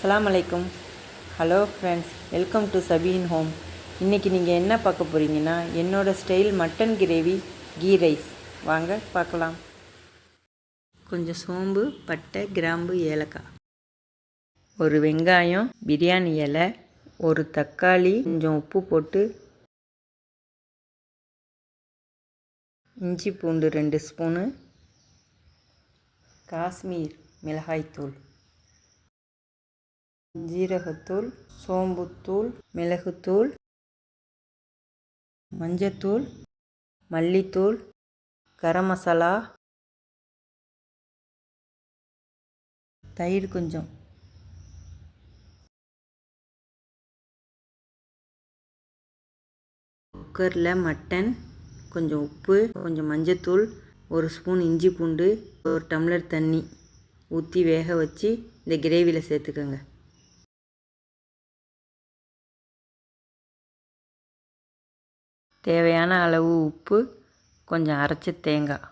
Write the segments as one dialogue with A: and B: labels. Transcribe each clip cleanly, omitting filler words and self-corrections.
A: அஸ்ஸலாமு அலைக்கும். Hello friends, welcome to Sabeen home. இன்றைக்கி நீங்கள் என்ன பார்க்க போகிறீங்கன்னா, என்னோடய style mutton gravy ghee rice. வாங்க பார்க்கலாம். கொஞ்சம் சோம்பு, பட்டை, கிராம்பு, ஏலக்காய், ஒரு வெங்காயம், பிரியாணி இலை, ஒரு தக்காளி, கொஞ்சம் உப்பு போட்டு, இஞ்சி பூண்டு 2 ஸ்பூனு, காஷ்மீர் மிளகாய்த்தூள், ஜீரகத்தூள், சோம்புத்தூள், மிளகுத்தூள், மஞ்சத்தூள், மல்லித்தூள், கரம் மசாலா, தயிர் கொஞ்சம், குக்கரில் மட்டன், கொஞ்சம் உப்பு, கொஞ்சம் மஞ்சத்தூள், ஒரு ஸ்பூன் இஞ்சி பூண்டு, ஒரு டம்ளர் தண்ணி ஊற்றி வேக வச்சு இந்த கிரேவியில் சேர்த்துக்கோங்க. தேவையான அளவு உப்பு, கொஞ்சம் அரைச்ச தேங்காய்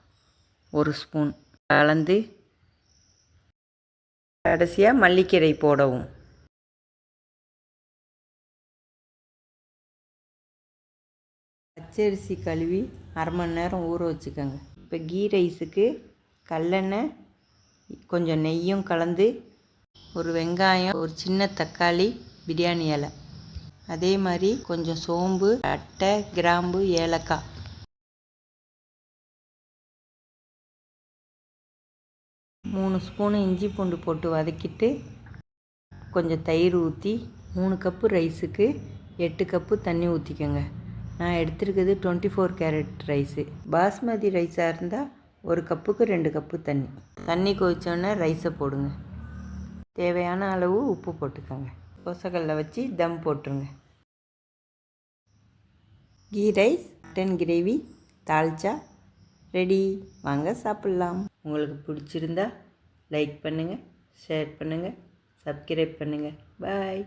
A: ஒரு ஸ்பூன் கலந்து, கடைசியாக மல்லிக்கீரை போடவும். பச்சரிசி கழுவி அரை மணி நேரம் ஊற வச்சுக்கோங்க. இப்போ கீ ரைஸுக்கு கல்லெண்ணெய், கொஞ்சம் நெய்யும் கலந்து, ஒரு வெங்காயம், ஒரு சின்ன தக்காளி, பிரியாணி இலை, அதே மாதிரி கொஞ்சம் சோம்பு, பட்டை, கிராம்பு, ஏலக்காய், மூணு ஸ்பூனு இஞ்சி பூண்டு போட்டு வதக்கிட்டு, கொஞ்சம் தயிர் ஊற்றி, 3 கப்பு ரைஸுக்கு 8 கப்பு தண்ணி ஊற்றிக்கோங்க. நான் எடுத்துருக்கிறது 24 கேரட் ரைஸு. பாஸ்மதி ரைஸாக இருந்தால் 1 கப்புக்கு 2 கப்பு தண்ணி. தண்ணி கொதிச்சோன்னே ரைஸை போடுங்க. தேவையான அளவு உப்பு போட்டுக்கோங்க. தோசைக்கல்ல வச்சு தம் போட்டுருங்க. Ghee rice mutton gravy dalcha ready. வாங்க சாப்பிட்லாம். உங்களுக்கு பிடிச்சிருந்தா லைக் பண்ணுங்கள், ஷேர் பண்ணுங்கள், சப்ஸ்கிரைப் பண்ணுங்கள். பாய்.